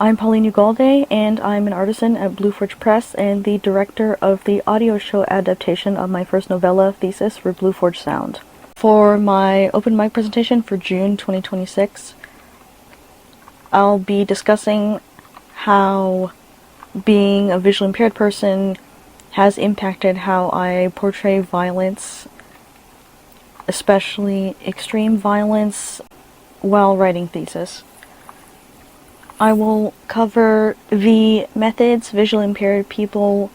I'm Pauline Ugalde, and I'm an artisan at Blue Forge Press and the director of the audio show adaptation of my first novella, Thesis, for Blue Forge Sound. For my open mic presentation for June 2026, I'll be discussing how being a visually impaired person has impacted how I portray violence, especially extreme violence, while writing Thesis. I will cover the methods visually impaired people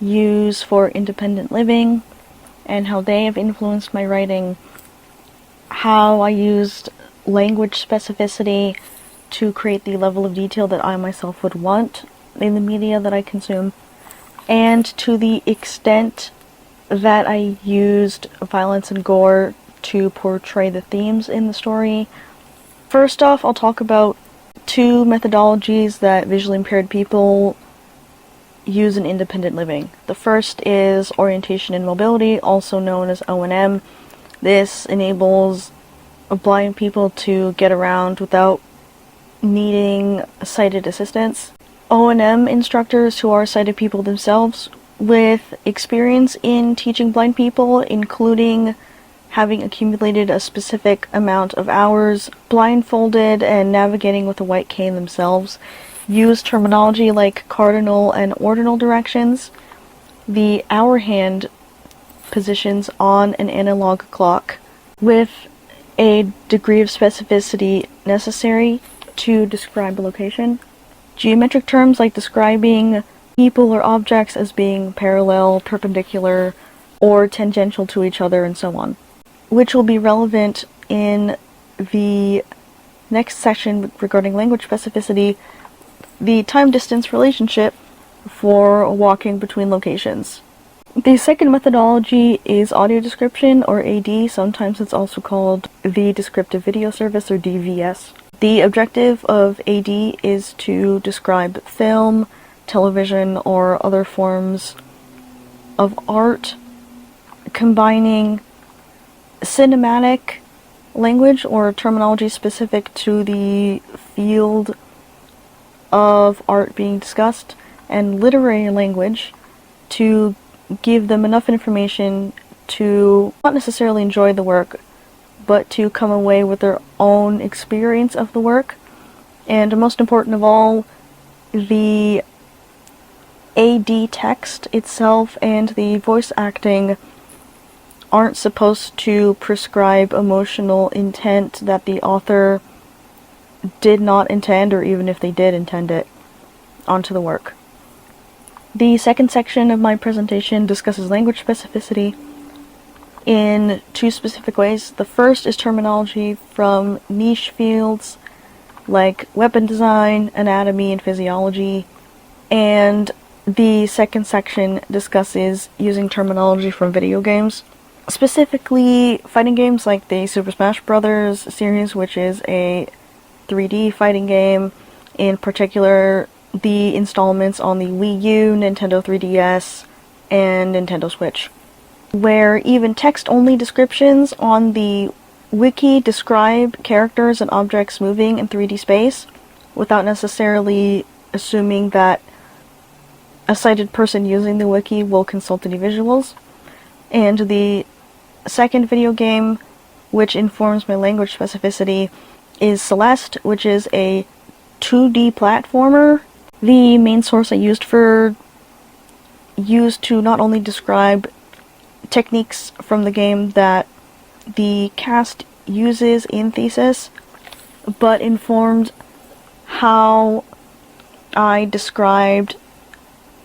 use for independent living and how they have influenced my writing, how I used language specificity to create the level of detail that I myself would want in the media that I consume, and to the extent that I used violence and gore to portray the themes in the story. First off, I'll talk about two methodologies that visually impaired people use in independent living. The first is orientation and mobility, also known as O&M. This enables blind people to get around without needing sighted assistance. O&M instructors who are sighted people themselves with experience in teaching blind people, including having accumulated a specific amount of hours blindfolded and navigating with a white cane themselves, use terminology like cardinal and ordinal directions, the hour hand positions on an analog clock, with a degree of specificity necessary to describe a location, geometric terms like describing people or objects as being parallel, perpendicular, or tangential to each other, and so on, which will be relevant in the next section regarding language specificity, the time-distance relationship for walking between locations. The second methodology is audio description, or AD. Sometimes it's also called the Descriptive Video Service, or DVS. The objective of AD is to describe film, television, or other forms of art, combining cinematic language or terminology specific to the field of art being discussed and literary language to give them enough information to not necessarily enjoy the work, but to come away with their own experience of the work. And most important of all, the AD text itself and the voice acting aren't supposed to prescribe emotional intent that the author did not intend, or even if they did intend it, onto the work. The second section of my presentation discusses language specificity in two specific ways. The first is terminology from niche fields like weapon design, anatomy, and physiology, and the second section discusses using terminology from video games, specifically fighting games like the Super Smash Bros. Series, which is a 3D fighting game, in particular the installments on the Wii U, Nintendo 3DS, and Nintendo Switch, where even text-only descriptions on the wiki describe characters and objects moving in 3D space without necessarily assuming that a sighted person using the wiki will consult any visuals. And the second video game, which informs my language specificity, is Celeste, which is a 2D platformer. The main source I used to not only describe techniques from the game that the cast uses in Thesis, but informed how I described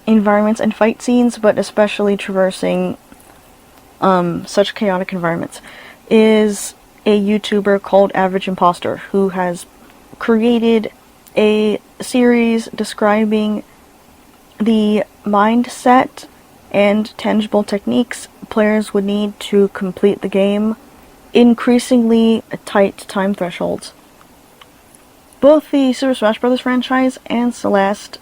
environments and fight scenes, but especially traversing such chaotic environments, is a YouTuber called Average Imposter, who has created a series describing the mindset and tangible techniques players would need to complete the game, increasingly tight time thresholds. Both the Super Smash Bros. Franchise and Celeste,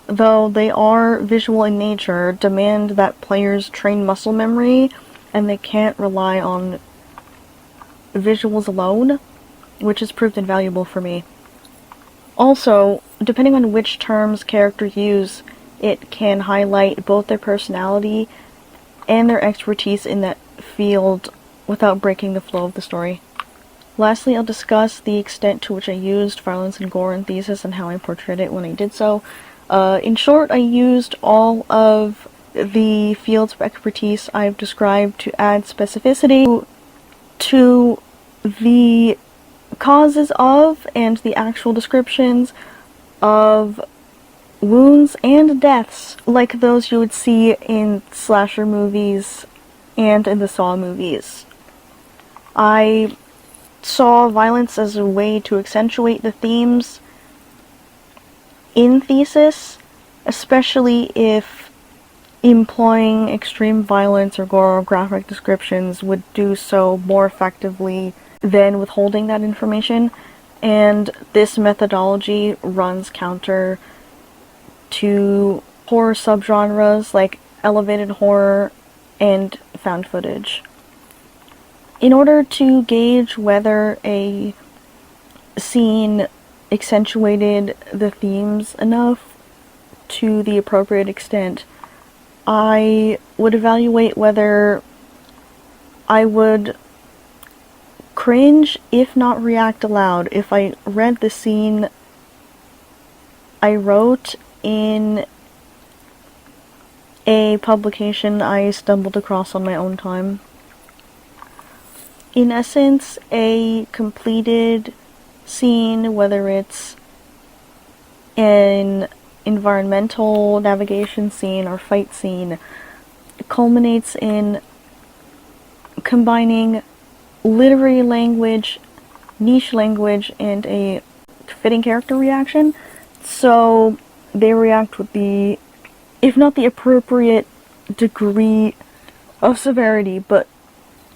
though they are visual in nature, demand that players train muscle memory, and they can't rely on visuals alone, which has proved invaluable for me. Also, depending on which terms characters use, it can highlight both their personality and their expertise in that field without breaking the flow of the story. Lastly, I'll discuss the extent to which I used violence and gore in Thesis and how I portrayed it when I did so. In short, I used all of the fields of expertise I've described to add specificity to the causes of and the actual descriptions of wounds and deaths like those you would see in slasher movies and in the Saw movies. I saw violence as a way to accentuate the themes in Thesis, especially if employing extreme violence or gore or graphic descriptions would do so more effectively than withholding that information, and this methodology runs counter to horror subgenres like elevated horror and found footage. In order to gauge whether a scene accentuated the themes enough to the appropriate extent, I would evaluate whether I would cringe, if not react aloud, if I read the scene I wrote in a publication I stumbled across on my own time. In essence, a completed scene, whether it's an environmental navigation scene or fight scene, culminates in combining literary language, niche language, and a fitting character reaction. So they react with the, if not the appropriate degree of severity, but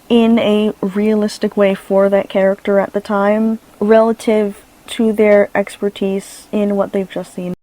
in a realistic way for that character at the time, relative to their expertise in what they've just seen.